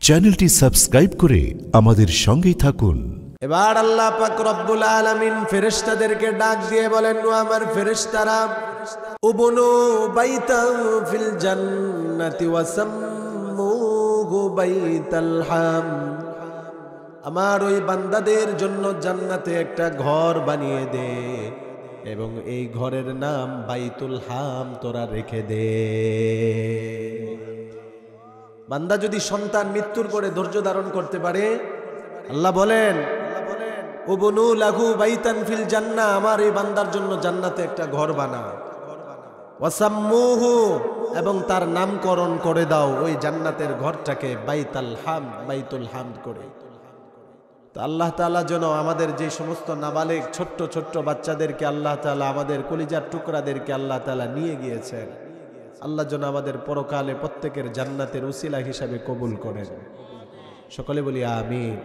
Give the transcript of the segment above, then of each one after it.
চ্যানেলটি সাবস্ক্রাইব করে আমাদের সঙ্গেই থাকুন। এবার আল্লাহ পাক রব্বুল আলামিন ফেরেশতাদেরকে ডাক দিয়ে বলেন, ও আমার ফেরেশতারা, উবনু বাইতান ফিল জান্নাতি ওয়াসাম্মুহু বাইতাল হাম। আমার ওই বান্দাদের জন্য জান্নাতে একটা ঘর বানিয়ে দে এবং এই ঘরের নাম বাইতুল হাম তোরা রেখে দে। বান্দা যদি সন্তান মৃত্যুর পরে ধৈর্য ধারণ করতে পারে, আল্লাহ বলেন উবনু লাহু বাইতান ফিল জান্নাহ, আমার এই বান্দার জন্য জান্নাতে একটা ঘর বানাও। ওয়াসাম্মুহু, এবং তার নামকরণ করে দাও ওই জান্নাতের ঘরটাকে বাইতুল হাম, বাইতুল হামদ করে। তো আল্লাহ তাআলা যেন আমাদের যে সমস্ত নাবালেগ ছোট্ট ছোট্ট বাচ্চাদেরকে আল্লাহ তাআলা, আমাদের কলিজার টুকরাদেরকে আল্লাহ তাআলা নিয়ে গিয়েছেন, আল্লাহ যেন আমাদের পরকালে প্রত্যেকের জান্নাতের উসিলা হিসাবে কবুল করেন। সকলে বলি আমিন।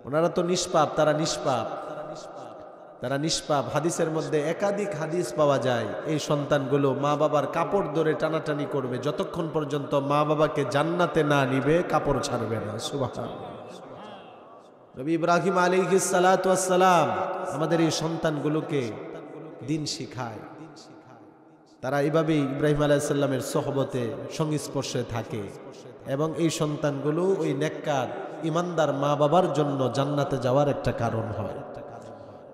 ওনারা তো নিষ্পাপ, তারা নিষ্পাপ, তারা নিষ্পাপ। হাদিসের মধ্যে একাধিক হাদিস পাওয়া যায়, এই সন্তানগুলো মা বাবার কাপড় ধরে টানাটানি করবে, যতক্ষণ পর্যন্ত মা বাবাকে জান্নাতে না নিবে কাপড় ছাড়বে না। সুবহানাল্লাহ। নবী ইব্রাহিম আলাইহিস সালাতু ওয়াস সালাম আমাদের এই সন্তানগুলোকে দিন শিখায়। তারা এইভাবেই ইব্রাহিম আলাইহিস সালামের সোহবতে সংস্পর্শে থাকে এবং এই সন্তানগুলো ওই নেককার ইমানদার মা বাবার জন্য জান্নাতে যাওয়ার একটা কারণ হয়।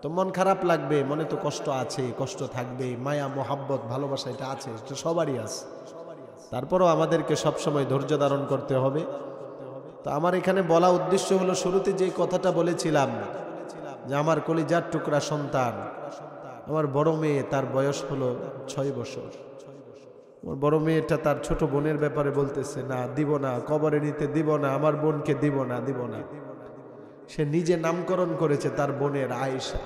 তো মন খারাপ লাগবে, মনে তো কষ্ট আছে, কষ্ট থাকবে, মায়া মোহাব্বত ভালোবাসা এটা আছে, এটা সবারই আছে। তারপরও আমাদেরকে সবসময় ধৈর্য ধারণ করতে হবে। তো আমার এখানে বলা উদ্দেশ্য হলো, শুরুতে যে কথাটা বলেছিলাম যে আমার কলিজার টুকরা সন্তান, আমার বড় মেয়ে, তার বয়স হলো 6 বছর। আমার বড় মেয়েটা তার ছোট বোনের ব্যাপারে বলতেছে, না দিব না, কবরে নিতে দিব না, আমার বোনকে দিব না, দিব না। সে নিজে নামকরণ করেছে তার বোনের আয়েশা।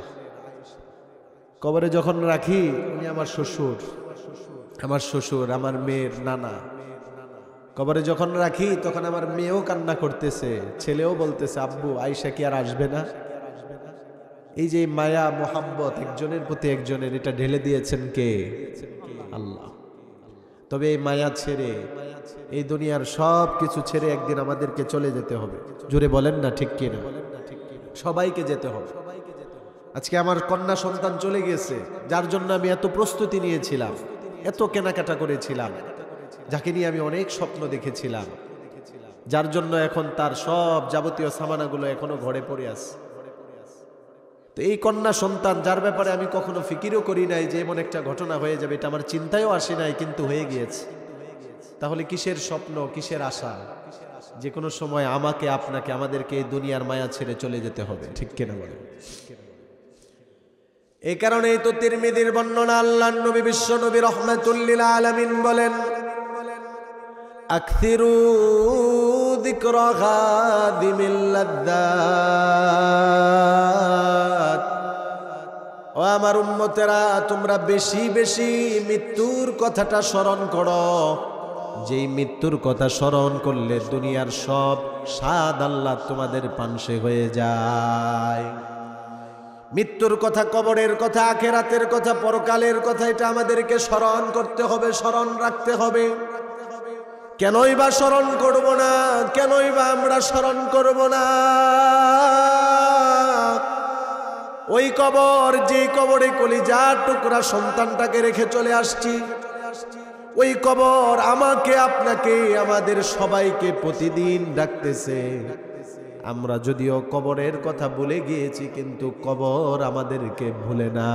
কবরে যখন রাখি, উনি আমার শ্বশুর, আমার শ্বশুর, আমার মেয়ের নানা। কবরে যখন রাখি তখন আমার মেয়েও কান্না করতেছে, ছেলেও বলতেছে, আব্বু আয়েশা কি আর আসবে না? এই যে মায়া মোহাব্বত একজনের প্রতি একজনের, এটা ঢেলে দিয়েছেন কে? আল্লাহ। তবে এই মায়া ছেড়ে, এই দুনিয়ার সব কিছু ছেড়ে একদিন আমাদেরকে চলে যেতে হবে। জোরে বলেন না ঠিক কিনা? সবাইকে যেতে হবে। আজকে আমার কন্যা সন্তান চলে গেছে, যার জন্য আমি এত প্রস্তুতি নিয়েছিলাম, এত কেনাকাটা করেছিলাম, যাকে নিয়ে আমি অনেক স্বপ্ন দেখেছিলাম, যার জন্য এখন তার সব যাবতীয় সামানাগুলো এখনো ঘরে পড়ে আছে। তো এই কন্যা সন্তান, যার ব্যাপারে আমি কখনো ফিকিরও করি নাই যে এমন একটা ঘটনা হয়ে যাবে, এটা আমার চিন্তায়ও আসে নাই, কিন্তু হয়ে গিয়েছে। তাহলে কিসের স্বপ্ন, কিসের আশা? যে কোনো সময় আমাকে, আপনাকে, আমাদেরকে এই দুনিয়ার মায়া ছেড়ে চলে যেতে হবে, ঠিক কিনা বলেন? এই কারণেই তো তিরমিজির বর্ণনা, আল্লাহর নবী বিশ্ব নবী রাহমাতুল লিল আলামিন বলেন, আকসিরু যিকরা গাদিমিল লাযযাত। ও আমার উম্মতেরা, তোমরা বেশি বেশি মৃত্যুর কথাটা স্মরণ করো, যেই মৃত্যুর কথা স্মরণ করলে দুনিয়ার সব স্বাদ আল্লাহ তোমাদের পানসে হয়ে যায়। মৃত্যুর কথা, কবরের কথা, আখিরাতের কথা, পরকালের কথা, এটা আমাদেরকে স্মরণ করতে হবে, স্মরণ রাখতে হবে। কেনই বা স্মরণ করব না? কেনই বা আমরা স্মরণ করব না? ওই কবর, যে কবরে কলিজার টুকরা সন্তানটাকে রেখে চলে আসছি, ওই কবর আমাকে, আপনাকে, আমাদের সবাইকে প্রতিদিন ডাকতেছে। আমরা যদিও কবরের কথা ভুলে গিয়েছি, কিন্তু কবর আমাদেরকে ভুলে না।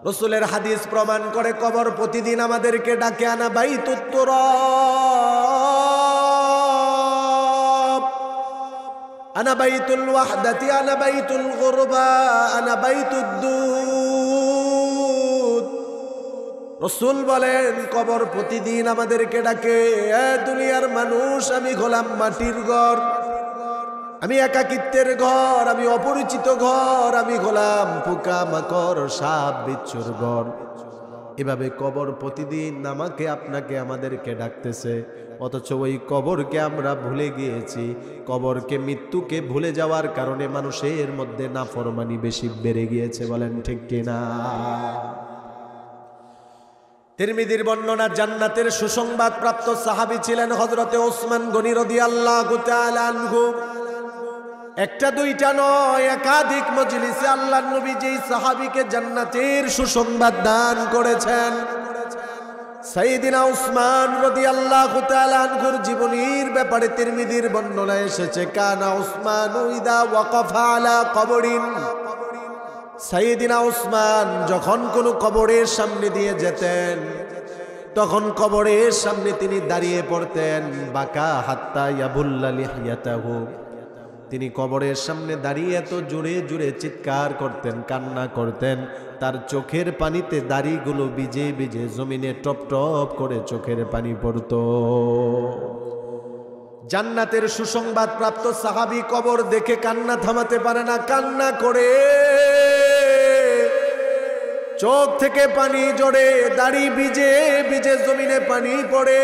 রাসূলের হাদিস প্রমাণ করে, কবর প্রতিদিন আমাদেরকে ডাকে, আনা বাইতুত তুরাব, আনা বাইতুল ওয়াহদাতি, আনা বাইতুল গুরবা, আনা বাইতুদ দুদ। রাসূল বলেন, কবর প্রতিদিন আমাদেরকে ডাকে, এ দুনিয়ার মানুষ, আমি হলাম মাটির ঘর, আমি একাকিত্বের ঘর, আমি অপরিচিত ঘর, আমি হলাম পোকা মাকড় সাপ বিচ্ছুর ঘর। এভাবে কবর প্রতিদিন আমাকে, আপনাকে, আমাদেরকে ডাকতেছে। অথচ ওই কবরকে আমরা ভুলে গিয়েছি। কবরকে, মৃত্যুকে ভুলে যাওয়ার কারণে মানুষের মধ্যে নাফরমানি বেশি বেড়ে গিয়েছে। বলেন ঠিক কিনা? তিরমিজির বর্ণনা, জান্নাতের সুসংবাদ প্রাপ্ত সাহাবী ছিলেন হযরতে ওসমান গনি রাদিয়াল্লাহু তাআলা আনহু। একটা দুইটা নয়, একাধিক মজলিসে আল্লাহর নবী যেই সাহাবীকে জান্নাতের সুসংবাদ দান করেছেন, সাইয়েদিনা উসমান রাদিয়াল্লাহু তাআলা আনহুর জীবনীর ব্যাপারে তিরমিজির বর্ণনা এসেছে, কানা উসমান ইদা ওয়াকাফা আলা কবরিন, সাইয়েদিনা উসমান যখন কোনো কবরের সামনে দিয়ে যেতেন তখন কবরের সামনে তিনি দাঁড়িয়ে পড়তেন, বাকা হাত্তা ইয়াবুল্লা লিহিয়াতাহু, তিনি কবরের সামনে দাঁড়িয়ে এত জোরে জোরে চিৎকার করতেন, কান্না করতেন, তার চোখের পানিতে দাড়িগুলো ভিজে ভিজে জমিনে টপ টপ করে চোখের পানি পড়তো। জান্নাতের সুসংবাদ প্রাপ্ত সাহাবী কবর দেখে কান্না থামাতে পারে না, কান্না করে চোখ থেকে পানি জড়ে, দাড়ি ভিজে ভিজে জমিনে পানি পড়ে।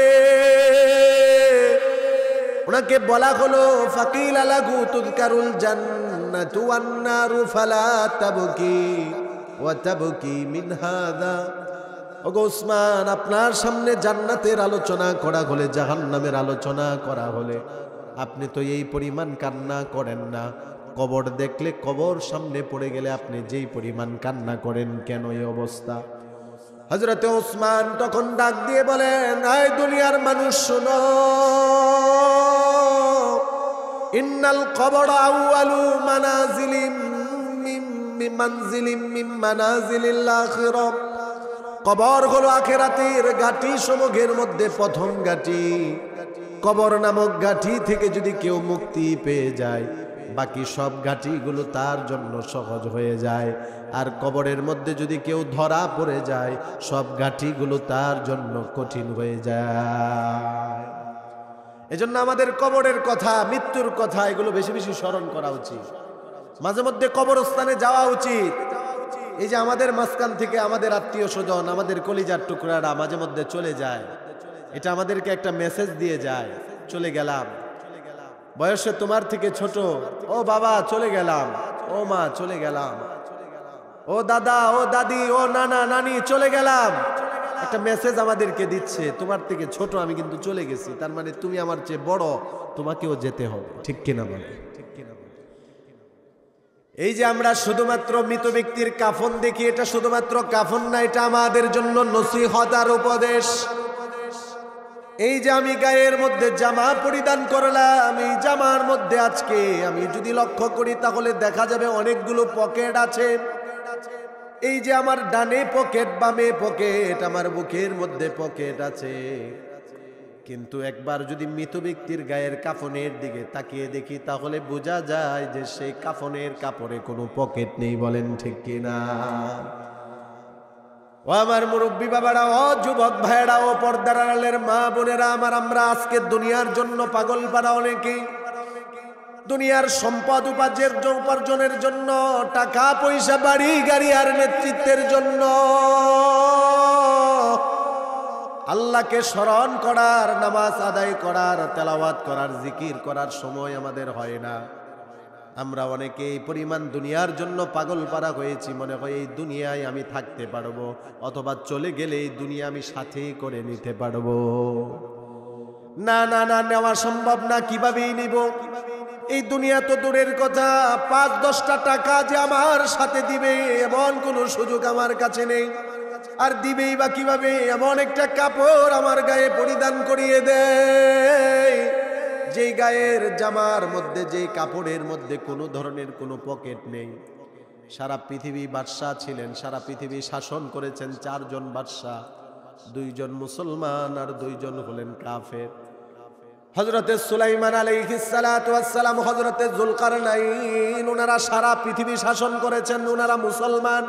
ওনাকে বলা হলো, ফাকিল লাহু তুযকারুল জান্নাতু ওয়ান নারু ফালা তাবকি ওয়া তাবকি মিন হাযা। ওগো ওসমান, আপনার সামনে জান্নাতের আলোচনা করা হলে, জাহান্নামের আলোচনা করা হলে আপনি তো এই পরিমাণ কান্না করেন না, কবর দেখলে, কবর সামনে পড়ে গেলে আপনি যেই পরিমাণ কান্না করেন, কেন এই অবস্থা? হযরতে ওসমান তখন ডাক দিয়ে বলেন, আয় দুনিয়ার মানুষ শোনো, ইন্নাল কবর আউয়ালু মানাজিলিম মিন মানাজিলিল আখিরাহ, কবর হলো আখিরাতের ঘাঁটি সমূহের মধ্যে প্রথম ঘাঁটি। কবর নামক ঘাঁটি থেকে যদি কেউ মুক্তি পেয়ে যায়, বাকি সব ঘাঁটিগুলো তার জন্য সহজ হয়ে যায়। আর কবরের মধ্যে যদি কেউ ধরা পড়ে যায়, সব ঘাঁটিগুলো তার জন্য কঠিন হয়ে যায়। এজন্য আমাদের কবরের কথা, মৃত্যুর কথা, এগুলো বেশি বেশি স্মরণ করা উচিত। মাঝে মধ্যে কবরস্থানে যাওয়া উচিত। এই যে আমাদের মাঝখান থেকে আমাদের আত্মীয় স্বজন, আমাদের কলিজার টুকরারা মাঝে মধ্যে চলে যায়, এটা আমাদেরকে একটা মেসেজ দিয়ে যায়, চলে গেলাম, বয়সে তোমার থেকে ছোট, ও বাবা চলে গেলাম, ও মা চলে গেলাম, ও দাদা, ও দাদি, ও নানা নানি চলে গেলাম। একটা মেসেজ আমাদেরকে দিচ্ছে, তোমার থেকে ছোট আমি কিন্তু চলে গেছি, তার মানে তুমি আমার চেয়ে বড়, তোমাকেও যেতে হবে। ঠিক কিনা বলে? এই যে আমরা শুধুমাত্র মৃত ব্যক্তির কাফন দেখি, এটা শুধুমাত্র কাফন না, এটা আমাদের জন্য নসিহত আর উপদেশ। এই যে আমি গায়ের মধ্যে জামা পরিধান করলাম, এই জামার মধ্যে আজকে আমি যদি লক্ষ্য করি তাহলে দেখা যাবে অনেকগুলো পকেট আছে। এই যে আমার ডানে পকেট, বামে পকেট, আমার বুকের মধ্যে পকেট আছে, কিন্তু একবার যদি মৃত ব্যক্তির গায়ের কাফনের দিকে তাকিয়ে দেখি তাহলে বোঝা যায় যে সেই কাফনের কাপড়ে কোনো পকেট নেই। বলেন ঠিক কিনা? ও আমার মুরব্বী বাবারা, ও যুবক ভাইয়েরা, ও পর্দার আড়ালের মা বোনেরা আমার, আমরা আজকে দুনিয়ার জন্য পাগল পারা অনেকেই, দুনিয়ার সম্পদ উপার্জনের জন্য, টাকা পয়সা, বাড়ি গাড়ি আর নেতৃত্বের জন্য আল্লাহকে স্মরণ করার, নামাজ আদায় করার, তেলাওয়াত করার, জিকির করার সময় আমাদের হয় না। আমরা অনেকে এই পরিমাণ দুনিয়ার জন্য পাগল পারা হয়েছি, মনে হয় এই দুনিয়ায় আমি থাকতে পারবো, অথবা চলে গেলে এই দুনিয়া আমি সাথে করে নিতে পারবো। না না না, নেওয়া সম্ভব না। কিভাবেই নিব? এই দুনিয়া তো দূরের কথা, ৫-১০টা টাকা যে আমার সাথে দিবে এমন কোনো সুযোগ আমার কাছে নেই। আর দিবেই বা কিভাবে? এমন একটা কাপড় আমার গায়ে পরিধান করিয়ে দেয়, যেই গায়ের জামার মধ্যে, যেই কাপড়ের মধ্যে কোনো ধরনের কোনো পকেট নেই। সারা পৃথিবী বাদশাহ ছিলেন, সারা পৃথিবী শাসন করেছেন ৪ জন বাদশাহ, 2 জন মুসলমান আর 2 জন হলেন কাফের। হযরতে সুলাইমান আলাইহিস সালাতু ওয়াস সালাম, হযরতে যুলকারনাইন, ওনারা সারা পৃথিবী শাসন করেছেন, ওনারা মুসলমান।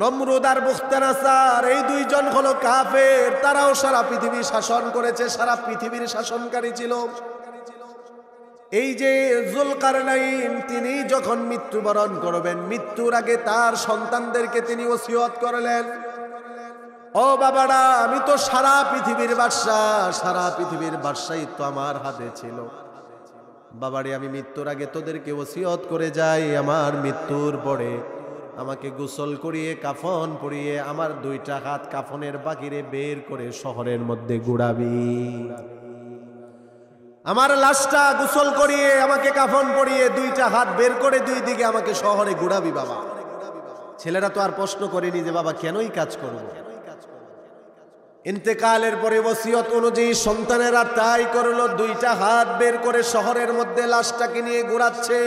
নমরুদ আর বুখতানাসার, এই 2 জন হলো কাফের, তারাও সারা পৃথিবী শাসন করেছে, সারা পৃথিবীর শাসনকারী ছিল। এই যে যুলকারনাইন, তিনি যখন মৃত্যুবরণ করবেন, মৃত্যুর আগে তার সন্তানদেরকে তিনি ওসিয়ত করলেন, ও বাবারা, আমি তো সারা পৃথিবীর বাদশাহ, সারা পৃথিবীর বাদশাহিত্ব আমার হাতে ছিল। বাবারে, আমি মৃত্যুর আগে তোদেরকে ওসিয়ত করে যাই, আমার মৃত্যুর পরে আমাকে গোসল করিয়ে কাফন পরিয়ে আমার দুইটা হাত কাফনের বাকিরে বের করে শহরের মধ্যে ঘুরাবি। আমার লাশটা গোসল করিয়ে আমাকে কাফন পরিয়ে দুইটা হাত বের করে দুই দিকে আমাকে শহরে ঘুরাবি বাবা। ছেলেরা তো আর প্রশ্ন করেনি যে বাবা কেনই কাজ করব। ইন্তেকালের পরে ওসিয়ত অনুযায়ী সন্তানেরা তাই করলো, দুইটা হাত বের করে শহরের মধ্যে লাশটাকে নিয়ে ঘুরাচ্ছে।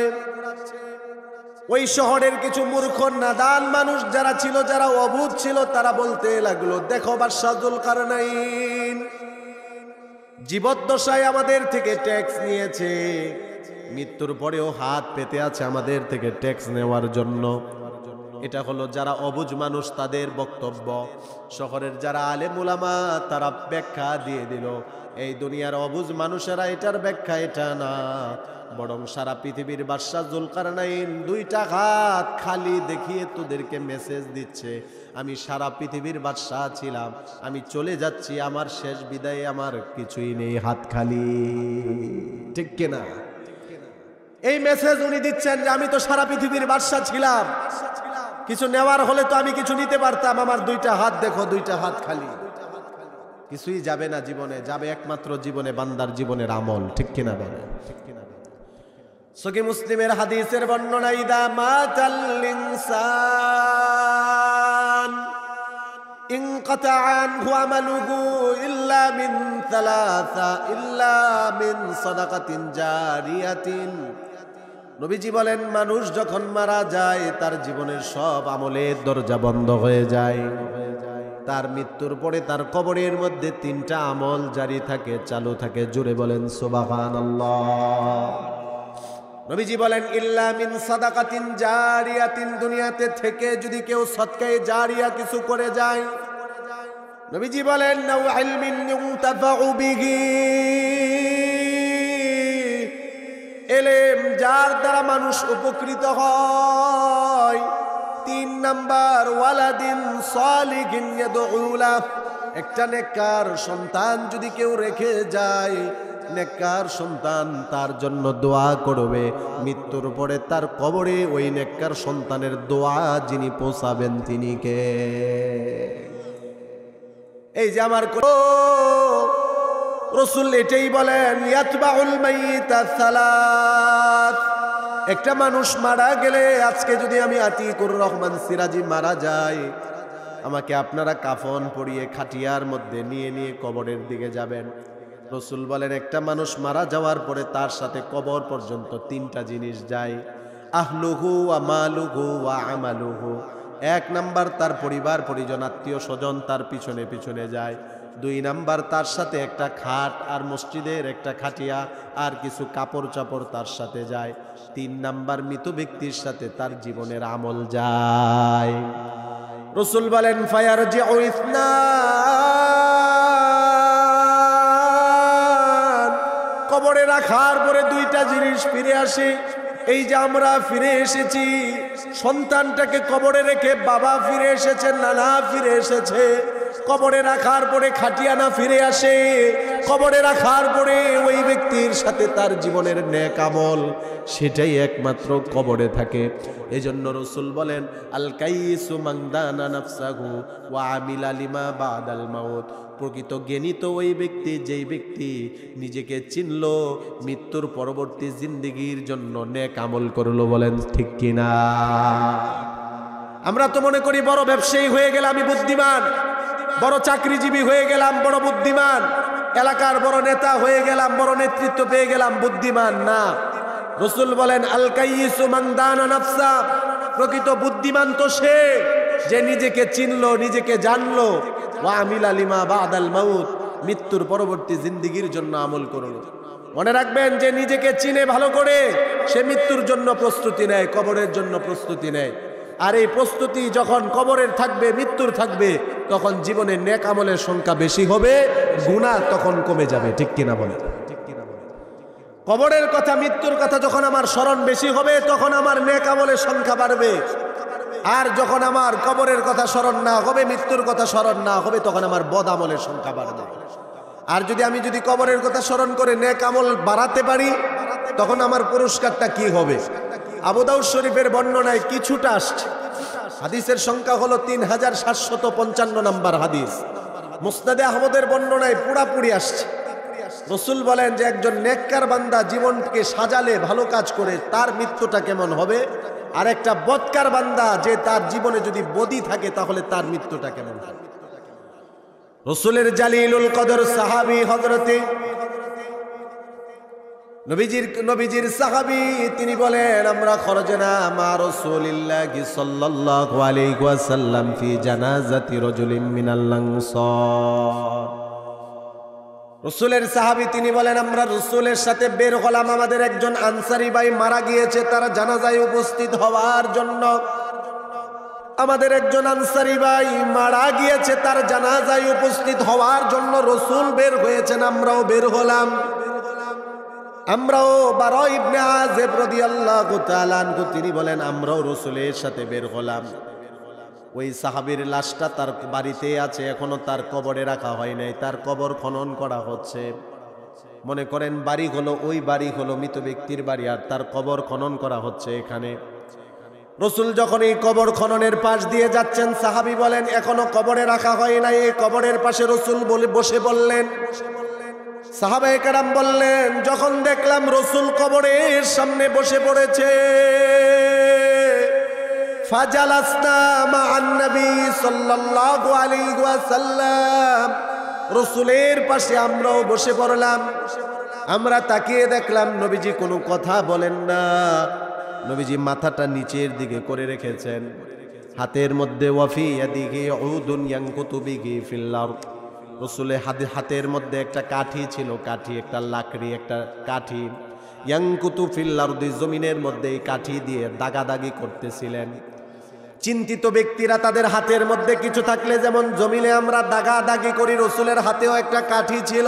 ওই শহরের কিছু মূর্খ নাদান মানুষ যারা ছিল, যারা অবুঝ ছিল, তারা বলতে লাগলো, দেখো বাদশাহ যুলকারনাইন জীবদ্দশায় আমাদের থেকে ট্যাক্স নিয়েছে, মৃত্যুর পরেও হাত পেতে আছে আমাদের থেকে ট্যাক্স নেওয়ার জন্য। এটা হলো যারা অবুঝ মানুষ তাদের বক্তব্য। শহরের যারা আলেম উলামা তারা ব্যাখ্যা দিয়ে দিল, এই দুনিয়ার অবুঝ মানুষেরা এটার ব্যাখ্যা এটা না, বরং সারা পৃথিবীর বাদশাহ যুলকারনাইন দুইটা হাত খালি দেখিয়ে তোদেরকে মেসেজ দিচ্ছে, আমি সারা পৃথিবীর বাদশাহ ছিলাম, আমি চলে যাচ্ছি, আমার শেষ বিদায়ে আমার কিছুই নেই, হাত খালি। ঠিক কিনা? এই মেসেজ উনি দিচ্ছেন যে আমি তো সারা পৃথিবীর বাদশাহ ছিলাম, কিছু নেওয়ার হলে তো আমি কিছু নিতে পারতাম, আমার দুইটা হাত দেখো, দুইটা হাত খালি। কিছুই যাবে না জীবনে, যাবে একমাত্র জীবনে বান্দার জীবনের আমল। ঠিক কিনা বলে? সহিহ মুসলিমের হাদিসের বর্ণনা, ইদা মাতাল ইনসান ইনকাতা আনহু আমালুহু ইল্লা মিন সালাসা ইল্লা মিন সাদাকাতিন জারিয়াতিন। নবীজি বলেন, মানুষ যখন মারা যায় তার জীবনের সব আমলের দরজা বন্ধ হয়ে যায়, তার মৃত্যুর পরে তার কবরের মধ্যে তিনটা আমল জারি থাকে, চালু থাকে। জোরে বলেন সুবহানাল্লাহ। নবীজি বলেন, ইল্লা মিন সাদাকাতিন জারিয়াতিন, দুনিয়াতে থেকে যদি কেউ সদকায়ে জারিয়া কিছু করে যায়। নবীজি বলেন, নাও ইলমিন ইউনতাফাউ বিহি, এলেম যার দ্বারা মানুষ উপকৃত হয়। 3 নাম্বার, ওয়ালাদিন সালিহিন ইয়াদউ লাহ, একটা নেককার সন্তান যদি কেউ রেখে যায়, নেককার সন্তান তার জন্য দোয়া করবে, মৃত্যুর পরে তার কবরে ওই নেককার সন্তানের দোয়া যিনি পৌঁছাবেন তিনি কে? এই যে আমার রাসূল এটাই বলেন, ইয়াতবাউল মাইয়িতা সালাত, একটা মানুষ মারা গেলে, আজকে যদি আমি আতিকুর রহমান সিরাজি মারা যাই, আমাকে আপনারা কাফন পরিয়ে খাটিয়ার মধ্যে নিয়ে নিয়ে কবরের দিকে যাবেন। রাসূল বলেন, একটা মানুষ মারা যাওয়ার পরে তার সাথে কবর পর্যন্ত 3টা জিনিস যায়, আহলুহু ওয়া মালুহু ওয়া আমালুহু। 1 নাম্বার, তার পরিবার পরিজন আত্মীয় স্বজন তার পিছনে পিছনে যায়। 2 নাম্বার, তার সাথে একটা খাট আর মসজিদের একটা খাটিয়া আর কিছু কাপড় চাপড় তার সাথে যায়। 3 নাম্বার, মৃত ব্যক্তির সাথে তার জীবনের আমল যায়। রাসূল বলেন, ফায়ারজিউ ইসনান, কবরে রাখার পরে 2টা জিনিস ফিরে আসে। এই যে আমরা ফিরে এসেছি, সন্তানটাকে কবরে রেখে বাবা ফিরে এসেছেন, নানা ফিরে এসেছে। কবরে রাখার পরে খাটিয়ানা ফিরে আসে, কবরে রাখার পরে ওই ব্যক্তির সাথে তার জীবনের নেক আমল সেটাই একমাত্র কবরে থাকে। এজন্য রাসূল বলেন, আল কাইসু মান দানা নাফসাহু ওয়া আমিলা লিমা বাদাল মাউত, প্রকৃত জ্ঞানী তো ওই ব্যক্তি যেই ব্যক্তি নিজেকে চিনল, মৃত্যুর পরবর্তী জিন্দেগির জন্য নেক আমল করলো। বলেন ঠিক কিনা? আমরা তো মনে করি বড় ব্যবসায়ী হয়ে গেলে আমি বুদ্ধিমান, বড় চাকরিজীবী হয়ে গেলাম বড় বুদ্ধিমান, এলাকার বড় নেতা হয়ে গেলাম, বড় নেতৃত্ব পেয়ে গেলাম বুদ্ধিমান। না, রাসূল বলেন, আল কাইসু মান দানা নাফসা, প্রকৃত বুদ্ধিমান তো সে যে নিজেকে চিনলো, নিজেকে জানলো, ওয়া আমিলা লিমা বাদাল মাউত, মৃত্যুর পরবর্তী জিন্দেগির জন্য আমল করলো। মনে রাখবেন যে নিজেকে চিনে ভালো করে সে মৃত্যুর জন্য প্রস্তুতি নেয়, কবরের জন্য প্রস্তুতি নেয়। আর এই প্রস্তুতি যখন কবরের থাকবে, মৃত্যুর থাকবে, তখন জীবনে নেক আমলের সংখ্যা বেশি হবে, গুনাহ তখন কমে যাবে। ঠিক কিনা বলে? কবরের কথা, মৃত্যুর কথা যখন আমার স্মরণ বেশি হবে, তখন আমার নেক আমলের সংখ্যা বাড়বে। আর যখন আমার কবরের কথা স্মরণ না হবে, মৃত্যুর কথা স্মরণ না হবে, তখন আমার বদ আমলের সংখ্যা বাড়বে। আর আমি যদি কবরের কথা স্মরণ করে নেক আমল বাড়াতে পারি, তখন আমার পুরস্কারটা কি হবে? আবু দাউদ শরীফের বর্ণনায় কিছুটা আসছে। হাদিসের সংখ্যা হলো 3755 নম্বর হাদিস। মুসনাদে আহমদের বর্ণনায় পুরাপুরি আসছে। রাসূল বলেন যে একজন নেককার বান্দা জীবনকে সাজালে, ভালো কাজ করে, তার মৃত্যুটা কেমন হবে, আর একটা বদকার বান্দা যে তার জীবনে যদি বদি থাকে তাহলে তার মৃত্যুটা কেমন হবে। রাসূলের জালিলুল কদর সাহাবী হযরতে নবীজির সাহাবী, তিনি বলেন আমরা খরজনা মা রাসূলিল্লাহি সাল্লাল্লাহু আলাইহি ওয়াসাল্লাম ফি জানাজাতি রাজুলিন মিনাল আনসার। রাসূলের সাহাবী তিনি বলেন আমরা রাসূলের সাথে বের হলাম, আমাদের একজন আনসারী ভাই মারা গিয়েছে, তার জানাজায় উপস্থিত হওয়ার জন্য। আমাদের একজন আনসারী ভাই মারা গিয়েছে, তার জানাজায় উপস্থিত হওয়ার জন্য রাসূল বের হয়েছেন, আমরাও বের হলাম। আমরাও বারা ইবনে আযিব রাদিয়াল্লাহু তাআলা আনহু তিনি বলেন আমরাও রাসূলের সাথে বের হলাম। ওই সাহাবীর লাশটা তার বাড়িতে আছে, এখনো তার কবরে রাখা হয় নাই, তার কবর খনন করা হচ্ছে। মনে করেন বাড়ি হলো, ওই বাড়ি হলো মৃত ব্যক্তির বাড়ি, আর তার কবর খনন করা হচ্ছে এখানে। রাসূল যখন এই কবর খননের পাশ দিয়ে যাচ্ছেন, সাহাবী বলেন এখনো কবরে রাখা হয় নাই। এই কবরের পাশে রাসূল বসে বললেন, সাহাবায়ে কেরাম বললেন যখন দেখলাম রাসূল কবরের সামনে বসে পড়েছে, ফাজালাসনা মা'আন নবী সাল্লাল্লাহু আলাইহি ওয়াসাল্লাম, রাসূলের পাশে আমরাও বসে পড়লাম। আমরা তাকিয়ে দেখলাম নবীজি কোনো কথা বলেন না, নবীজি মাথাটা নিচের দিকে করে রেখেছেন, হাতের মধ্যে ওয়াফি ইয়াদিহি উদুন ইয়ানকুতু বিহি ফিল আরদ। রাসূলের হাতের মধ্যে একটা কাঠি ছিল, কাঠি একটা লাকড়ি, একটা কাঠি, ইয়ানকুতু ফিল আরদি, জমিনের মধ্যে এই কাঠি দিয়ে দাগাদাগি করতেছিলেন। চিন্তিত ব্যক্তিরা তাদের হাতের মধ্যে কিছু থাকলে যেমন জমিনে আমরা দাগাদাগি করি, রাসূলের হাতেও একটা কাঠি ছিল,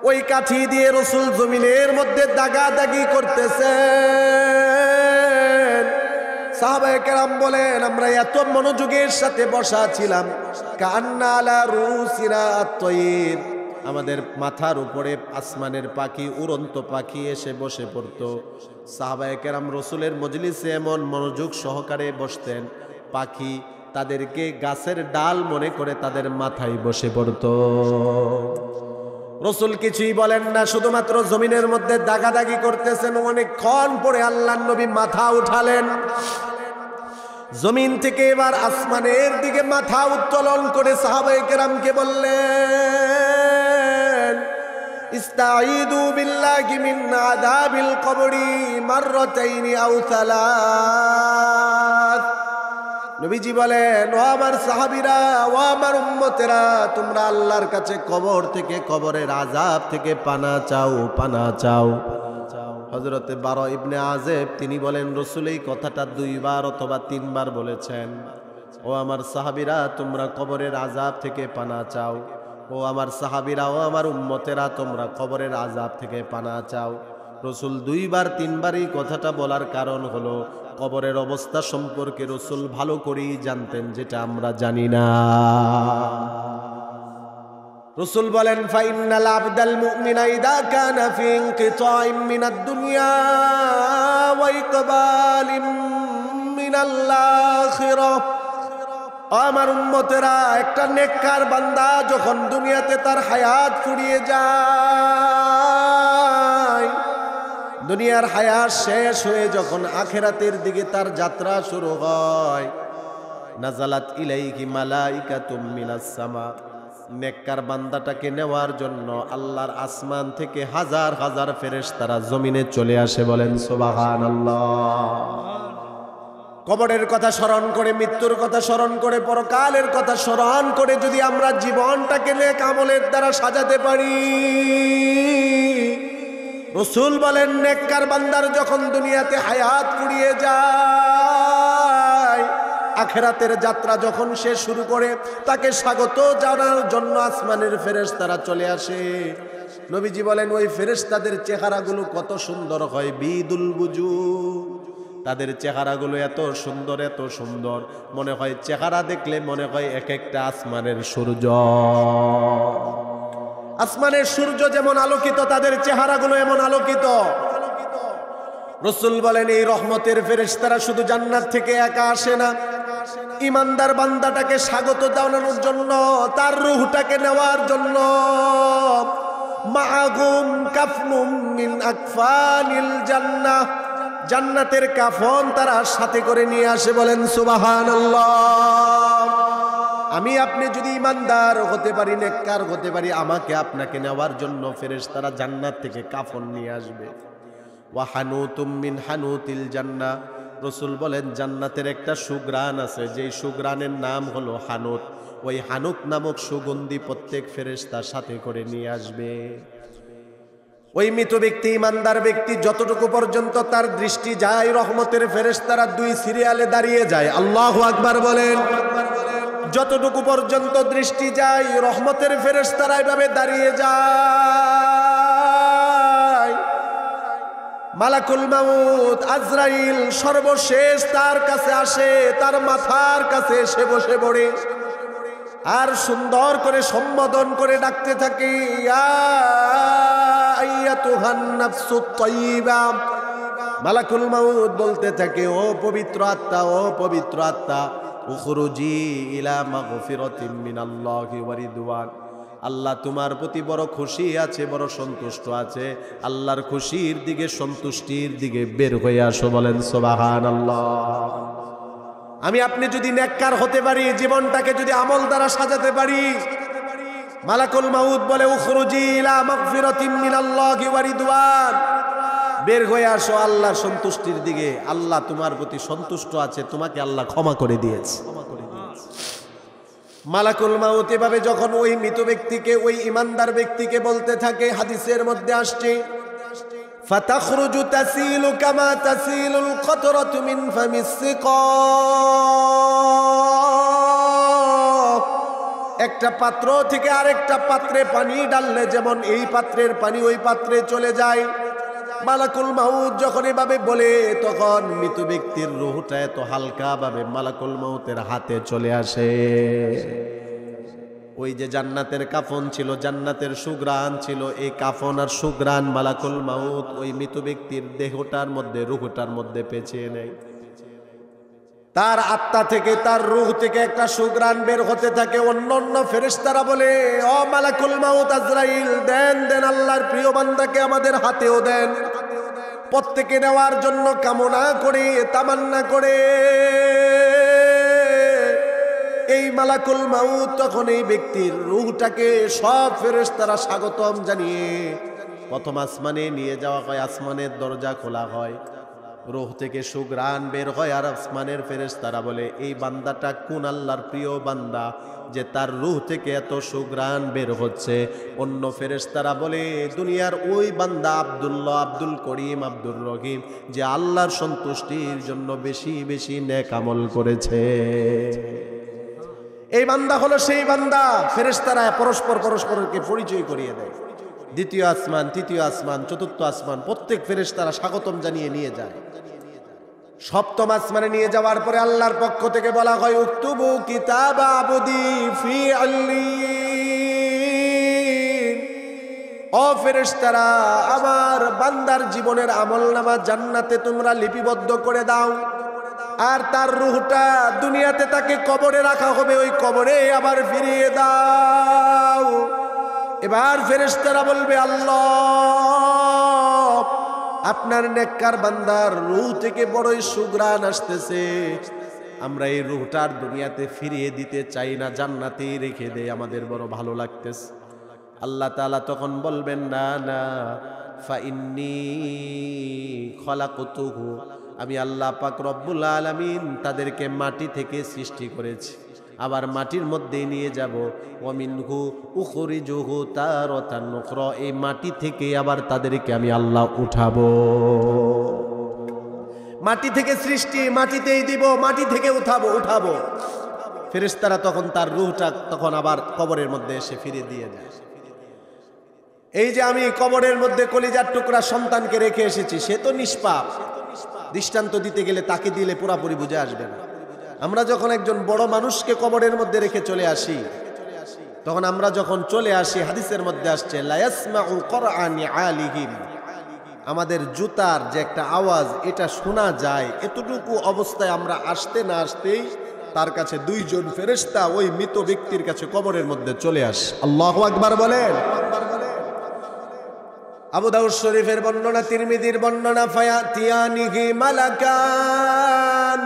ওই কাঠি দিয়ে রাসূল জমিনের মধ্যে দাগাদাগি করতেছেন। সাহাবায়ে কেরাম বলেন আমরা এত মনোযোগের সাথে বসা ছিলাম, কান্না আলা রুসিনা আত-তায়র, আমাদের মাথার উপরে আসমানের পাখি, উড়ন্ত পাখি এসে বসে পড়তো। সাহাবায়ে কেরাম রাসূলের মজলিসে এমন মনোযোগ সহকারে বসতেন, পাখি তাদেরকে গাছের ডাল মনে করে তাদের মাথায় বসে পড়তো। রাসূল কিছুই বলেন না, শুধুমাত্র জমিনের মধ্যে দাগাদাগি করতেছেন। অনেকক্ষণ পরে আল্লাহর নবী মাথা উঠালেন, জমিন থেকে এবার আসমানের দিকে মাথা উত্তোলন করে সাহাবায়ে কেরামকে বললেন, ইস্তাঈদু বিল্লাহি মিন আযাবিল কবরি মাররাতাইনি আও সালাস। নবীজি বলেন ও আমার সাহাবীরা, ও আমার উম্মতেরা, তোমরা আল্লাহর কাছে কবর থেকে, কবরের আযাব থেকে পানা চাও, পানা চাও। হযরতে বারা ইবনে আযিব তিনি বলেন রাসূল এই কথাটা 2 বার অথবা 3 বার বলেছেন, ও আমার সাহাবীরা তোমরা কবরের আযাব থেকে পানা চাও, ও আমার সাহাবীরা, ও আমার উম্মতেরা তোমরা কবরের আযাব থেকে পানা চাও। রাসূল 2 বার 3 বার এই কথাটা বলার কারণ হলো কবরের অবস্থা সম্পর্কে রাসূল ভালো করেই জানতেন, যেটা আমরা জানি না। রাসূল বলেন ফাইনাল আবদাল মুমিনা ইদা কানা ফি ইনকিতাইম মিনাদ দুনিয়া ওয়া ইকবালিম মিনাল আখিরাহ। আমার উম্মতেরা, একটা নেককার বান্দা যখন দুনিয়াতে তার হায়াত ফুরিয়ে যায়, দুনিয়ার হায়াত শেষ হয়ে যখন আখিরাতের দিকে তার যাত্রা শুরু হয়, নাজালাত ইলাইহি মালাইকাতুম মিনাস সামা, নেককার বান্দাটাকে নেওয়ার জন্য আল্লাহর আসমান থেকে হাজার হাজার ফেরেশতারা জমিনে চলে আসে। বলেন সুবহানাল্লাহ। কবরের কথা স্মরণ করে, মৃত্যুর কথা স্মরণ করে, পরকালের কথা স্মরণ করে যদি আমরা জীবনটাকে নেক আমলের দ্বারা সাজাতে পারি, রাসূল বলেন নেককার বান্দার যখন দুনিয়াতে হায়াত ফুরিয়ে যায়, আখিরাতের যাত্রা যখন সে শুরু করে, তাকে স্বাগত জানার জন্য আসমানের ফেরেশতারা চলে আসে। নবীজি বলেন ওই ফেরেশতাদের চেহারাগুলো কত সুন্দর হয়, বিদুল বুজুহ, তাদের চেহারাগুলো এত সুন্দর, এত সুন্দর, মনে হয় চেহারা দেখলে মনে হয় এক একটা আসমানের সূর্য। আসমানের সূর্য যেমন আলোকিত, তাদের চেহারাগুলো এমন আলোকিত। রাসূল বলেন এই রহমতের ফেরেশতারা শুধু জান্নাত থেকে একা আসে না, ইমানদার বান্দাটাকে স্বাগত জানানোর জন্য, তার রূহটাকে নেওয়ার জন্য মাআহুম কাফনুম মিন আকফানিল জান্নাহ, জান্নাতের কাফন তারা সাথে করে নিয়ে আসে। বলেন সুবহানাল্লাহ। আমি আপনি যদি ইমানদার হতে পারি, নেককার হতে পারি, আমাকে আপনাকে নেওয়ার জন্য ফেরেশতারা জান্নাত থেকে কাফন নিয়ে আসবে। ওয়া হানুতুম মিন হানুতিল জান্নাহ, রাসূল বলেন জান্নাতের একটা সুঘ্রাণ আছে, যেই সুঘ্রাণের নাম হলো হানুত। ওই হানুত নামক সুগন্ধি প্রত্যেক ফেরেশতা সাথে করে নিয়ে আসবে। ওই মৃত ব্যক্তি, ইমানদার ব্যক্তি যতটুকু পর্যন্ত তার দৃষ্টি যায়, রহমতের ফেরেশতারা 2 সিরিয়ালে দাঁড়িয়ে যায়। আল্লাহু আকবার বলেন। যতটুকু পর্যন্ত দৃষ্টি যায়, রহমতের ফেরেশতারা এভাবে দাঁড়িয়ে যায়। মালাকুল মাউত আজরাইল সর্বশেষ তার কাছে আসে, তার মাথার কাছে এসে বসে পড়ে আর সুন্দর করে সম্বোধন করে ডাকতে থাকে, ইয়া আইয়াতুহান নাফসুত তাইয়্যিবা। মালাকুল মাউত বলতে থাকে, ও পবিত্র আত্মা, ও পবিত্র আত্মা, উখরুজি ইলা মাগফিরাতিম মিনাল্লাহি ওয়া রিদওয়ান। আল্লাহ তোমার প্রতি বড় খুশি আছে, বড় সন্তুষ্ট আছে, আল্লাহর খুশির দিকে, সন্তুষ্টির দিকে বের হয়ে আসো। বলেন সুবহানাল্লাহ। আমি আপনি যদি নেককার হতে পারি, জীবনটাকে যদি আমল দ্বারা সাজাতে পারি, মালাকুল মাউত বলে উখরুজি ইলা মাগফিরাতিম মিনাল্লাহি ওয়া রিদওয়ান, বের হয়ে আসো আল্লাহর সন্তুষ্টির দিকে। আল্লাহ তোমার প্রতি সন্তুষ্ট আছে, তোমাকে আল্লাহ ক্ষমা করে দিয়েছে। মালাকুল মাউত এভাবে যখন ওই মৃত ব্যক্তিকে, ওই ইমানদার ব্যক্তিকে বলতে থাকে, হাদিসের মধ্যে আসছে, ফাতাখরুজু তাসিলু কামা তাসিলুল কতরাতু মিন ফামিস সিকা। একটা পাত্র থেকে আরেকটা পাত্রে পানি ডাললে যেমন এই পাত্রের পানি ওই পাত্রে চলে যায়, মালাকুল মাউত যখন এভাবে বলে, তখন মৃত ব্যক্তির রূহটা এত হালকা ভাবে মালাকুল মাউতের হাতে চলে আসে। ওই যে জান্নাতের কাফন ছিল, জান্নাতের সুঘ্রাণ ছিল, এই কাফন আর সুঘ্রাণ মালাকুল মাউত ওই মৃত ব্যক্তির দেহটার মধ্যে, রূহটার মধ্যে পেঁচিয়ে নেয়। তার আত্মা থেকে, তার রূহ থেকে একটা সুঘ্রাণ বের হতে থাকে। অন্য ফেরেশতারা বলে, ও মালাকুল মাউত আজরাইল, দেন দেন, আল্লাহর প্রিয় বান্দাকে আমাদের হাতেও দেন। প্রত্যেকে নেওয়ার জন্য কামনা করে, তামান্না করে। এই মালাকুল মাউত তখন এই ব্যক্তির রূহটাকে সব ফেরেশতারা স্বাগতম জানিয়ে প্রথম আসমানে নিয়ে যাওয়া হয়। আসমানের দরজা খোলা হয়, রূহ থেকে সুঘ্রাণ বের হয়, আর আসমানের ফেরেশতারা বলে, এই বান্দাটা কোন আল্লাহর প্রিয় বান্দা যে তার রূহ থেকে এত সুঘ্রাণ বের হচ্ছে। অন্য ফেরেশতারা বলে, দুনিয়ার ওই বান্দা আব্দুল্লাহ, আব্দুল করিম, আব্দুর রহিম, যে আল্লাহর সন্তুষ্টির জন্য বেশি বেশি নেক আমল করেছে। এই বান্দা হলো সেই বান্দা। ফেরেশতারা পরস্পরকে পরিচয় করিয়ে দেয়। দ্বিতীয় আসমান, তৃতীয় আসমান, চতুর্থ আসমান, প্রত্যেক ফেরেশতারা স্বাগতম জানিয়ে নিয়ে যায়। সপ্তম আসমানে নিয়ে যাওয়ার পরে আল্লাহর পক্ষ থেকে বলা হয়, উকতুবু কিতাব আবদি ফি আল্লিন। ও ফেরেশতারা, আমার বান্দার জীবনের আমলনামা জান্নাতে তোমরা লিপিবদ্ধ করে দাও। আর তার রূহটা দুনিয়াতে তাকে কবরে রাখা হবে, ওই কবরে আবার ফিরিয়ে দাও। এবার ফেরেশতারা বলবে, আল্লাহ, আপনার নেককার বান্দার রূহ থেকে বড়ই সুঘ্রাণ আসতেছে, আমরা এই রূহটার দুনিয়াতে ফিরিয়ে দিতে চাই না, জান্নাতেই রেখে দেই, আমাদের বড় ভালো লাগতেছে। আল্লাহ তাআলা তখন বলবেন, না না, ফাইন্নী খলাকতুহু, আমি আল্লাহ পাক রব্বুল আলামিন তাদেরকে মাটি থেকে সৃষ্টি করেছি, আবার মাটির মধ্যে নিয়ে যাব। ওয়ামিনহু উখরিজুহু তারাতান উখরা, এই মাটি থেকে আবার তাদেরকে আমি আল্লাহ উঠাবো। মাটি থেকে সৃষ্টি, মাটিতেই দিব, মাটি থেকে উঠাবো। ফেরেশতারা তখন তার রূহটা তখন আবার কবরের মধ্যে এসে ফিরিয়ে দিয়ে দেয়। এই যে আমি কবরের মধ্যে কলিজার টুকরা সন্তানকে রেখে এসেছি, সে তো নিষ্পাপ। দৃষ্টান্ত দিতে গেলে তাকে দিলে পুরাপুরি বুঝে আসবে না। আমরা যখন একজন বড় মানুষকে কবরের মধ্যে রেখে চলে আসি, তখন আমরা যখন চলে আসি, হাদিসের মধ্যে আসছে, লা ইয়াসমাউ কুরআনি আলিহিম, আমাদের জুতার যে একটা আওয়াজ, এটা শোনা যায়। এতটুকু অবস্থায় আমরা আসতে না আসতেই তার কাছে দুইজন ফেরেশতা ওই মৃত ব্যক্তির কাছে কবরের মধ্যে চলে আসে। আল্লাহু আকবার বলেন। আবু দাউদ শরীফের বর্ণনা, তিরমিজির বর্ণনা, ফায়াতিয়ানিহি মালাকান,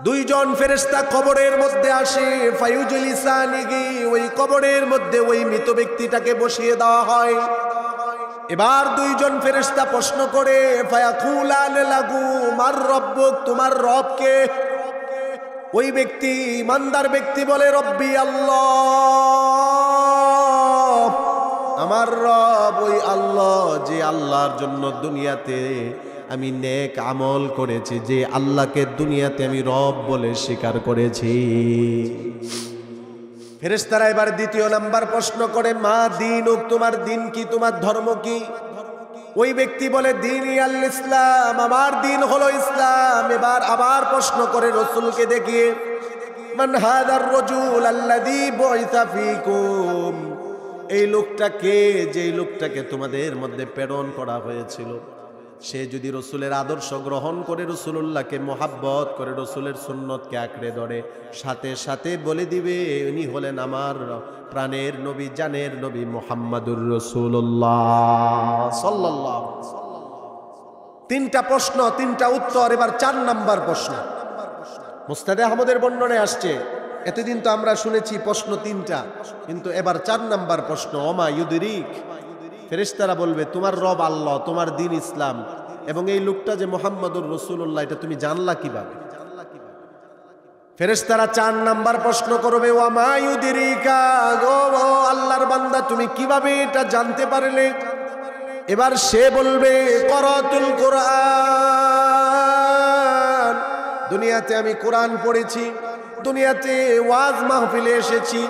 দুইজন ফেরেশতা কবরের মধ্যে আসে। ফায়ুজলিসানিহি, ওই কবরের মধ্যে ওই মৃত ব্যক্তিটাকে বসিয়ে দেওয়া হয়। এবার দুইজন ফেরেশতা প্রশ্ন করে, ফায়াকুলান লাহু মার রব্বুক, তোমার রব কে? ওই ব্যক্তি, ইমানদার ব্যক্তি বলে, রব্বি আল্লাহ, আমার রব ওই আল্লাহ, যে আল্লাহর জন্য দুনিয়াতে আমি নেক আমল করেছি, যে আল্লাহকে দুনিয়াতে আমি রব বলে স্বীকার করেছি। ফেরেশতারা এবার দ্বিতীয় নাম্বার প্রশ্ন করে, মা দীনুক, তোমার দিন কি, তোমার ধর্ম কি? ওই ব্যক্তি বলে, দীনি আল ইসলাম, আমার দিন হলো ইসলাম। এবার আবার প্রশ্ন করে রাসূলকে দেখিয়ে, মান হাদার রাজুল আল্লাযী বুইসা ফীকুম, এই লোকটা কে, যে লোকটাকে তোমাদের মধ্যে প্রেরণ করা হয়েছিল? সে যদি রসুলের আদর্শ গ্রহণ করে, রসুলুল্লাহকে মোহাব্বত করে, রসুলের সুন্নতকে আঁকড়ে ধরে, সাথে সাথে বলে দিবে উনি হলেন আমার প্রাণের নবী, জানের নবী মুহাম্মাদুর রাসূলুল্লাহ সাল্লাল্লাহু আলাইহি ওয়াসাল্লাম। তিনটা প্রশ্ন, তিনটা উত্তর। এবার 4 নাম্বার প্রশ্ন। মুস্তাদে আহমদের বর্ণনায় আসছে, এতদিন তো আমরা শুনেছি প্রশ্ন 3টা, কিন্তু এবার 4 নাম্বার প্রশ্ন। ওমা ইউদরিক, ফেরেশতারা বলবে, তোমার রব আল্লাহ, তোমার দিন ইসলাম, এবং এই লোকটা যে মুহাম্মাদুর রাসূলুল্লাহ, এটা তুমি জানলা কিভাবে? ফেরেশতারা 4 নাম্বার প্রশ্ন করবে, ওমা ইউদরিকা, গো আল্লাহর বান্দা, তুমি কিভাবে এটা জানতে পারলে? এবার সে বলবে, করাতুল কোরআন, দুনিয়াতে আমি কোরআন পড়েছি, দুনিয়াতে ওয়াজ মাহফিলে এসেছি।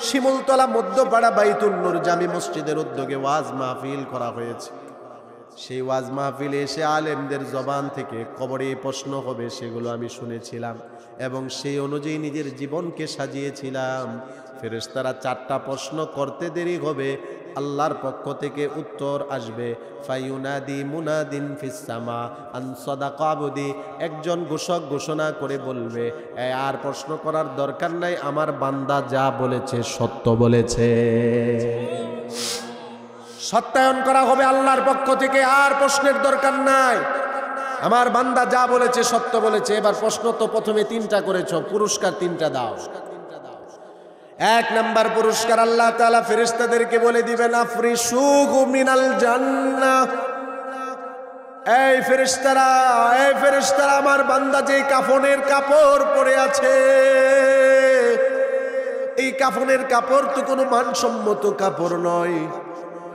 শিমুলতলা মধ্যপাড়া বাইতুন নূর জামি মসজিদের উদ্যোগে ওয়াজ মাহফিল করা হয়েছে। সেই ওয়াজ মাহফিলে এসে আলেমদের জবান থেকে কবরে প্রশ্ন হবে, সেগুলো আমি শুনেছিলাম এবং সেই অনুযায়ী নিজের জীবনকে সাজিয়েছিলাম। ফেরেশতারা 4টা প্রশ্ন করতে দেরি হবে, আল্লাহর পক্ষ থেকে উত্তর আসবে। ফায়ুনাদি মুনাদিন ফিস সামা আন সাদাকা আবদি, একজন ঘোষক ঘোষণা করে বলবে, আর প্রশ্ন করার দরকার নাই, আমার বান্দা যা বলেছে সত্য বলেছে। সত্যায়ন করা হবে আল্লাহর পক্ষ থেকে, আর প্রশ্নের দরকার নাই, আমার বান্দা যা বলেছে সত্য বলেছে। এবার প্রশ্ন তো প্রথমে 3টা করেছো, পুরস্কার 3টা দাও। 1 নাম্বার পুরস্কার, আল্লাহ তাআলা ফেরেশতাদেরকে বলে দিবেন, আফরিশুহু মিনাল জান্নাহ, এই ফেরেশতারা, আমার বান্দা যে কাফনের কাপড় পরে আছে, এই কাফনের কাপড় তো কোনো মানসম্মত কাপড় নয়।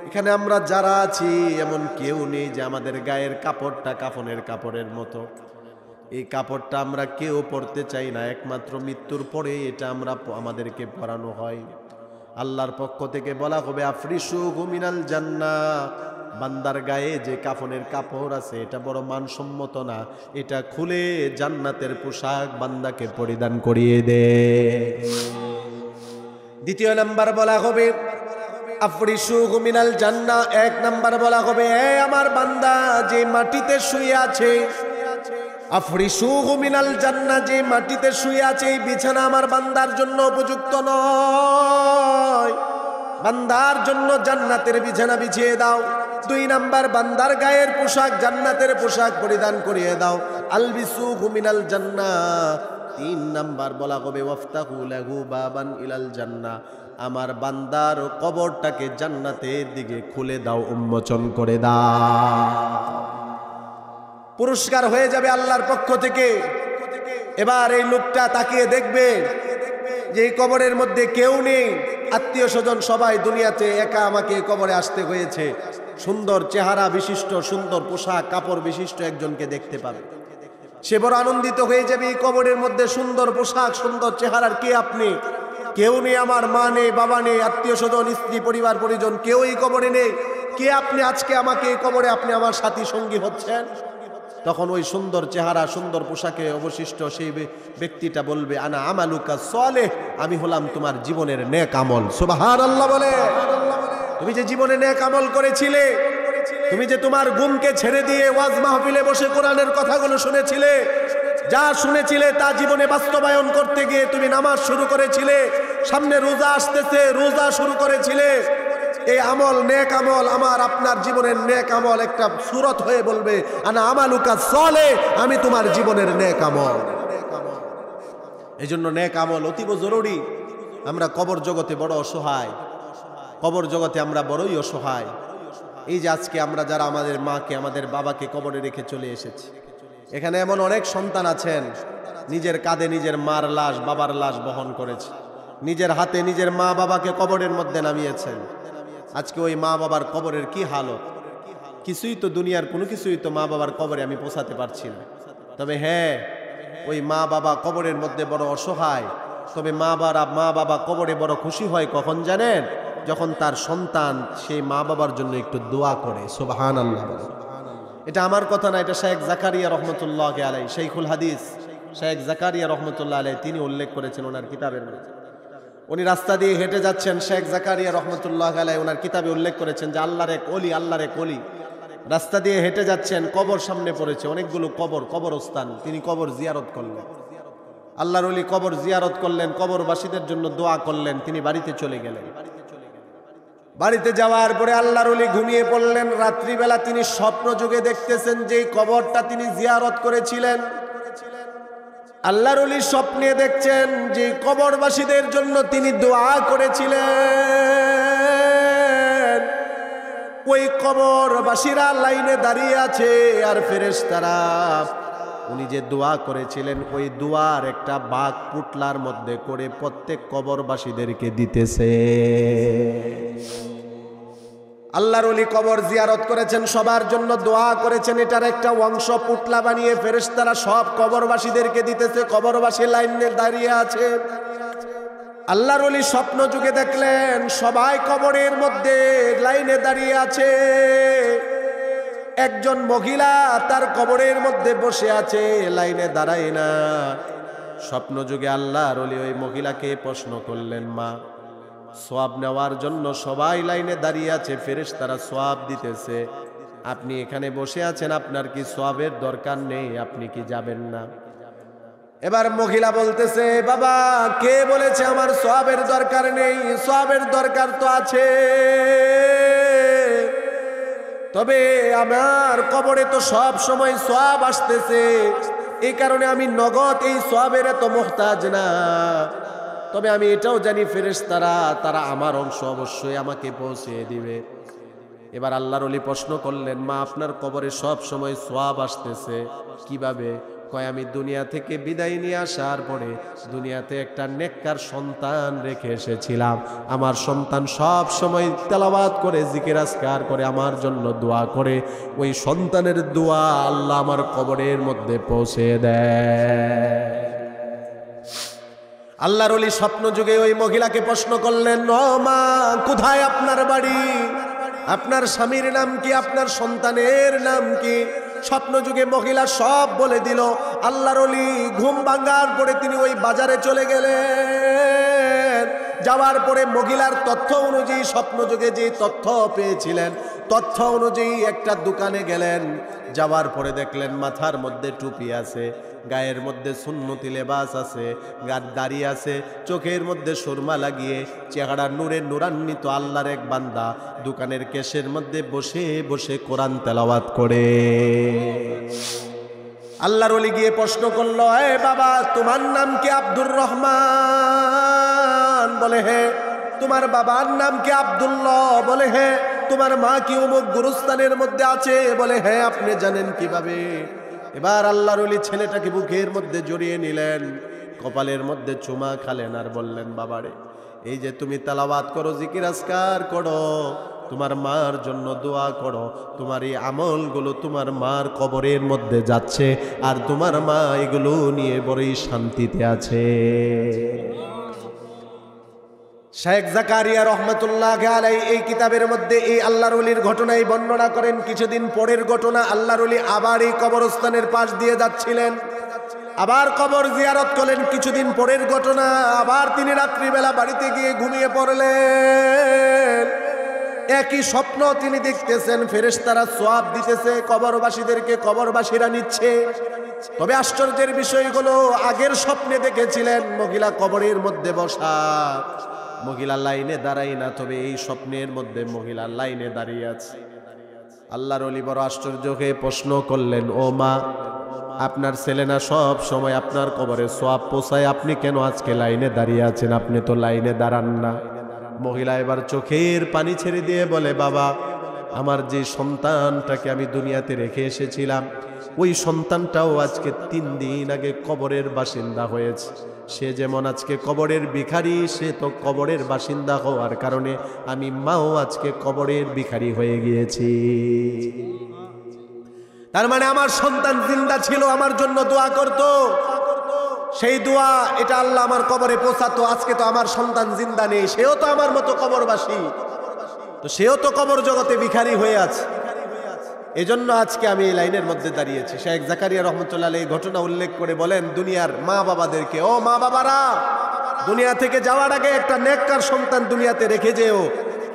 এখানে আমরা যারা আছি এমন কেউ নেই যে আমাদের গায়ের কাপড়টা কাফনের কাপড়ের মতো। এই কাপড়টা আমরা কেউ পরতে চাই না, একমাত্র মৃত্যুর পরে এটা আমাদেরকে পরানো হয়। আল্লাহর পক্ষ থেকে বলা হবে, আফরিশুহু মিনাল জান্নাহ, বান্দার গায়ে যে কাফনের কাপড় আছে এটা বড় মানসম্মত না, এটা খুলে জান্নাতের পোশাক বান্দাকে পরিধান করিয়ে দে। 2 নাম্বার বলা হবে, আফরিশুহু মিনাল জান্নাহ, 1 নাম্বার বলা হবে, আমার বান্দা যে মাটিতে শুয়ে আছে, আফরিশুহু মিনাল জান্নাহ, যে মাটিতে শুয়ে আছে এই বিছানা আমার বান্দার জন্য উপযুক্ত নয়, বান্দার জন্য জান্নাতের বিছানা বিছিয়ে দাও। 2 নাম্বার, বান্দার গায়ের পোশাক জান্নাতের পোশাক পরিধান করিয়ে দাও, আলবিসুহু মিনাল জান্নাহ। 3 নাম্বার বলা হবে, ওয়াফতাহু লাহু বাবান ইলাল জান্নাহ, আমার বান্দার কবরটাকে জান্নাতের দিকে খুলে দাও, উন্মোচন করে দাও। পুরস্কার হয়ে যাবে আল্লাহর পক্ষ থেকে। এবার এই লোকটা তাকিয়ে দেখবে যে এই কবরের মধ্যে কেউ নেই, আত্মীয় স্বজন সবাই দুনিয়াতে, একা আমাকে কবরে আসতে হয়েছে। সুন্দর চেহারা বিশিষ্ট, সুন্দর পোশাক কাপড় বিশিষ্ট একজনকে দেখতে পাবে, সে বড় আনন্দিত হয়ে যাবে। এই কবরের মধ্যে সুন্দর পোশাক সুন্দর চেহারার কে আপনি? কেউ নেই, আমার মা নেই, বাবা নেই, আত্মীয় স্বজন স্ত্রী পরিবার পরিজন কেউ এই কবরে নেই, কে আপনি? আজকে আমাকে এই কবরে আপনি আমার সাথী সঙ্গী হচ্ছেন। তখন ওই সুন্দর চেহারা সুন্দর পোশাকে অবশিষ্ট সেই ব্যক্তিটা বলবে, আনা আমালুকা সালেহ, আমি হলাম তোমার জীবনের নেক আমল। সুবহানাল্লাহ বলে, তুমি যে জীবনে নেক আমল করেছিলে, তুমি যে তোমার ঘুমকে ছেড়ে দিয়ে ওয়াজ মাহফিলে বসে কোরআনের কথাগুলো শুনেছিলে, যা শুনেছিলে তা জীবনে বাস্তবায়ন করতে গিয়ে তুমি নামাজ শুরু করেছিলে, সামনে রোজা আসতেছে, রোজা শুরু করেছিলে। এই আমল, নেক আমল, আমার আপনার জীবনের নেক আমল একটা সূরত হয়ে বলবে, আনা আমালুকা সালেহ, আমি তোমার জীবনের নেক আমল। এই জন্য নেক আমল অতীব জরুরি। আমরা কবর জগতে বড় অসহায়, কবর জগতে আমরা বড়ই অসহায়। এই যে আজকে আমরা যারা আমাদের মাকে, আমাদের বাবাকে কবরে রেখে চলে এসেছি, এখানে এমন অনেক সন্তান আছেন নিজের কাঁধে নিজের মার লাশ, বাবার লাশ বহন করেছে, নিজের হাতে নিজের মা বাবাকে কবরের মধ্যে নামিয়েছেন। আজকে ওই মা বাবার কবরের কি হালত! কিছুই তো দুনিয়ার কোনো কিছুই তো মা বাবার কবরে আমি পৌঁছাতে পারছি না। তবে হ্যাঁ, ওই মা বাবা কবরের মধ্যে বড় অসহায়। তবে মা বাবা কবরে বড় খুশি হয় কখন জানেন? যখন তার সন্তান সেই মা বাবার জন্য একটু দোয়া করে। সুবহানাল্লাহ। এটা আমার কথা না, এটা শেখ জাকারিয়া রহমতুল্লাহ আলাইহি, শেখুল হাদিস শেখ জাকারিয়া রহমতুল্লাহ আলাইহি তিনি উল্লেখ করেছেন ওনার কিতাবের মধ্যে। উনি রাস্তা দিয়ে হেঁটে যাচ্ছেন, শেখ জাকারিয়া রহমতুল্লাহ আলাইহি ওনার কিতাবে উল্লেখ করেছেন যে আল্লাহর এক ওলি, আল্লাহর এক ওলি রাস্তা দিয়ে হেঁটে যাচ্ছেন, কবর সামনে পড়েছে, অনেকগুলো কবরস্থান, তিনি কবর জিয়ারত করলেন। আল্লাহর ওলি কবর জিয়ারত করলেন, কবরবাসীদের জন্য দোয়া করলেন, তিনি বাড়িতে চলে গেলেন। বাড়িতে যাওয়ার পরে আল্লাহর ওলি ঘুমিয়ে পড়লেন। রাত্রিবেলা তিনি স্বপ্ন যুগে দেখতেছেন যে কবরটা তিনি জিয়ারত করেছিলেন। আল্লাহর ওলি স্বপ্নে দেখছেন যে কবরবাসীদের জন্য তিনি দোয়া করেছিলেন। ওই কবরবাসীরা লাইনে দাঁড়িয়ে আছে, আর ফেরেশতারা উনি যে দোয়া করেছিলেন ওই দোয়ার একটা বাঘ পুটলার মধ্যে করে প্রত্যেক কবরবাসীদেরকে দিতেছে। আল্লাহর ওলি কবর জিয়ারত করেছেন, সবার জন্য দোয়া করেছেন, এটার একটা অংশ পুটলা বানিয়ে ফেরেশতারা সব কবরবাসীদেরকে দিতেছে। কবরবাসী লাইনে দাঁড়িয়ে আছে। আল্লাহর ওলি স্বপ্ন যুগে দেখলেন সবাই কবরের মধ্যে লাইনে দাঁড়িয়ে আছে, একজন মহিলা তার কবরের মধ্যে বসে আছে, লাইনে দাঁড়ায় না। স্বপ্ন যুগে আল্লাহর ওলি ওই মহিলাকে প্রশ্ন করলেন, মা, সওয়াব নেওয়ার জন্য সবাই লাইনে দাঁড়িয়ে আছে, ফেরেশতারা সওয়াব দিতেছে, আপনি এখানে বসে আছেন, আপনার কি সওয়াবের দরকার নেই? আপনি কি যাবেন না? এবার মহিলা বলতেছে, বাবা, কে বলেছে আমার সওয়াবের দরকার নেই? সওয়াবের দরকার তো আছে, তবে আমার কবরে তো সব সময় সওয়াব আসতেছে, এই কারণে আমি নগদ এই সওয়াবের এত মুহতাজ না। তবে আমি এটাও জানি ফেরেশতারা তারা আমার অংশ অবশ্যই আমাকে পৌঁছে দিবে। এবার আল্লাহর ওলি প্রশ্ন করলেন, মা, আপনার কবরে সব সময় সওয়াব আসতেছে কিভাবে? কয়, আমি দুনিয়া থেকে বিদায় নিয়ে আসার পরে দুনিয়াতে একটা নেককার সন্তান রেখে এসেছিলাম। আমার সন্তান সব সময় তেলাওয়াত করে, জিকির আজকার করে, আমার জন্য দোয়া করে। ওই সন্তানের দোয়া আল্লাহ আমার কবরের মধ্যে পৌঁছে দেয়। আল্লাহর ওলি স্বপ্ন যুগে ওই মহিলাকে প্রশ্ন করলেন, ও মা, কোথায় আপনার বাড়ি? আপনার স্বামীর নাম কি? আপনার সন্তানের নাম কি? স্বপ্ন যুগে মহিলা সব বলে দিল। আল্লাহর ওলি ঘুম ভাঙার পরে তিনি ওই বাজারে চলে গেলেন। যাওয়ার পরে মহিলার তথ্য অনুযায়ী, স্বপ্ন যুগে যে তথ্য পেয়েছিলেন তথ্য অনুযায়ী একটা দোকানে গেলেন। যাওয়ার পরে দেখলেন মাথার মধ্যে টুপি আছে, গায়ের মধ্যে সুন্নতি লেবাস আছে, দাড়ি আছে, চোখের মধ্যে সুরমা লাগিয়ে চেহারা নূরে নূরান্বিত আল্লাহর এক বান্দা দোকানের কেশের মধ্যে বসে বসে কোরআন তেলাওয়াত করে। আল্লাহর ওলি গিয়ে প্রশ্ন করলো, এ বাবা, তোমার নাম কি আব্দুর রহমান? বলে হ্যাঁ। তোমার বাবার নাম কি আব্দুল্লাহ? বলে হ্যাঁ। তোমার মা কি অমুক গুরুস্থানের মধ্যে আছে? বলে হ্যাঁ। আপনি জানেন কিভাবে? এবার আল্লাহর ওলি ছেলেটাকে বুকের মধ্যে জড়িয়ে নিলেন, কপালের মধ্যে চুমা খালেন, আর বললেন, বাবারে, এই যে তুমি তেলাওয়াত করো, জিকির আজকার করো, তোমার মার জন্য দোয়া করো, তোমার এই আমলগুলো তোমার মার কবরের মধ্যে যাচ্ছে, আর তোমার মা এগুলো নিয়ে বড়ই শান্তিতে আছে। শেখ জাকারিয়া রহমতুল্লাহ আলাইহি এই কিতাবের মধ্যে এই আল্লাহর ওলির ঘটনাই বর্ণনা করেন। কিছুদিন পরের ঘটনা, আল্লাহর ওলি আবার এই কবরস্থানের পাশ দিয়ে যাচ্ছিলেন, আবার কবর জিয়ারত করলেন। কিছুদিন পরের ঘটনা, আবার তিনি রাত্রিবেলা বাড়িতে গিয়ে ঘুমিয়ে পড়লেন। একই স্বপ্ন তিনি দেখতেছেন, ফেরেশতারা সওয়াব দিতেছে, কবরবাসীদেরকে কবরবাসীরা নিচ্ছে। তবে আশ্চর্যের বিষয় হলো, আগের স্বপ্নে দেখেছিলেন মহিলা কবরের মধ্যে বসা, মহিলা লাইনে দাঁড়ায় না, তবে এই স্বপ্নের মধ্যে মহিলা লাইনে দাঁড়িয়ে আছে। আল্লাহর ওলি বড় আশ্চর্য হয়ে প্রশ্ন করলেন, ও মা, আপনার ছেলে না সব সময় আপনার কবরে সওয়াব পৌঁছায়, আপনি কেন আজকে লাইনে দাঁড়িয়ে আছেন? আপনি তো লাইনে দাঁড়ান না। মহিলা এবার চোখের পানি ছেড়ে দিয়ে বলে, বাবা, আমার যে সন্তানটাকে আমি দুনিয়াতে রেখে এসেছিলাম, ওই সন্তানটাও আজকে 3 দিন আগে কবরের বাসিন্দা হয়েছে। সে যেমন আজকে কবরের ভিখারি, সে তো কবরের বাসিন্দা হওয়ার কারণে আমি মাও আজকে কবরের ভিখারি হয়ে গিয়েছি। তার মানে আমার সন্তান জিন্দা ছিল, আমার জন্য দোয়া করত, সেই দোয়া এটা আল্লাহ আমার কবরে পৌঁছাতো। আজকে তো আমার সন্তান জিন্দা নেই, সেও তো আমার মতো কবরবাসী, তো সেও তো কবর জগতে ভিখারি হয়ে আছে। এজন্য আজকে আমি এই লাইনের মধ্যে দাঁড়িয়েছি। শেখ জাকারিয়া রহমতুল্লাহ আলাইহি এই ঘটনা উল্লেখ করে বলেন, দুনিয়ার মা বাবাদেরকে, ও মা বাবারা, দুনিয়া থেকে যাওয়ার আগে একটা নেককার সন্তান দুনিয়াতে রেখে যেও,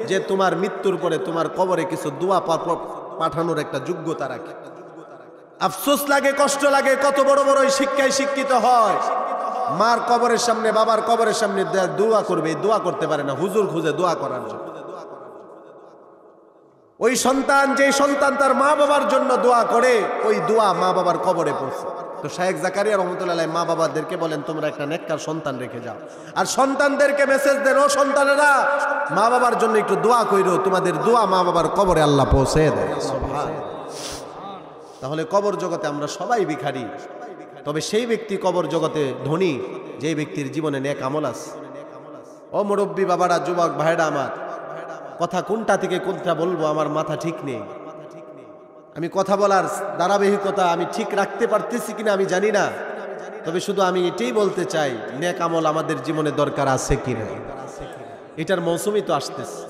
যে তোমার মৃত্যুর পরে তোমার কবরে কিছু দোয়া পাঠানোর একটা যোগ্যতা রাখে। আফসোস লাগে, কষ্ট লাগে, কত বড় বড় শিক্ষায় শিক্ষিত হয়, মার কবরের সামনে, বাবার কবরের সামনে দোয়া করবে, দোয়া করতে পারে না, হুজুর খুঁজে দোয়া করার জন্য। ওই সন্তান, যে সন্তান তার মা বাবার জন্য দোয়া করে, ওই দোয়া মা বাবার কবরে পৌঁছে। তো শেখ জাকারিয়া রহমতুল্লাহ আলাইহি মা বাবাদেরকে বলেন, তোমরা একটা নেককার সন্তান রেখে যাও, আর সন্তানদেরকে মেসেজ দেন, ও সন্তানেরা, মা বাবার জন্য একটু দোয়া কইরো, তোমাদের দোয়া মা বাবার কবরে আল্লাহ পৌঁছে দেয়। তাহলে কবর জগতে আমরা সবাই ভিখারি, তবে সেই ব্যক্তি কবর জগতে ধনী যে ব্যক্তির জীবনে নেক আমল আছে। ও মুরব্বী বাবারা, যুবক ভাইরা আমার, কথা কোনটা থেকে কোনটা বলবো আমার মাথা ঠিক নেই। আমি কথা বলার ধারাবাহিকতা আমি ঠিক রাখতে পারতেছি কিনা আমি জানি না, তবে শুধু আমি এটাই বলতে চাই, নেক আমল আমাদের জীবনে দরকার আছে কিনা। এটার মৌসুমই তো আসতেছে।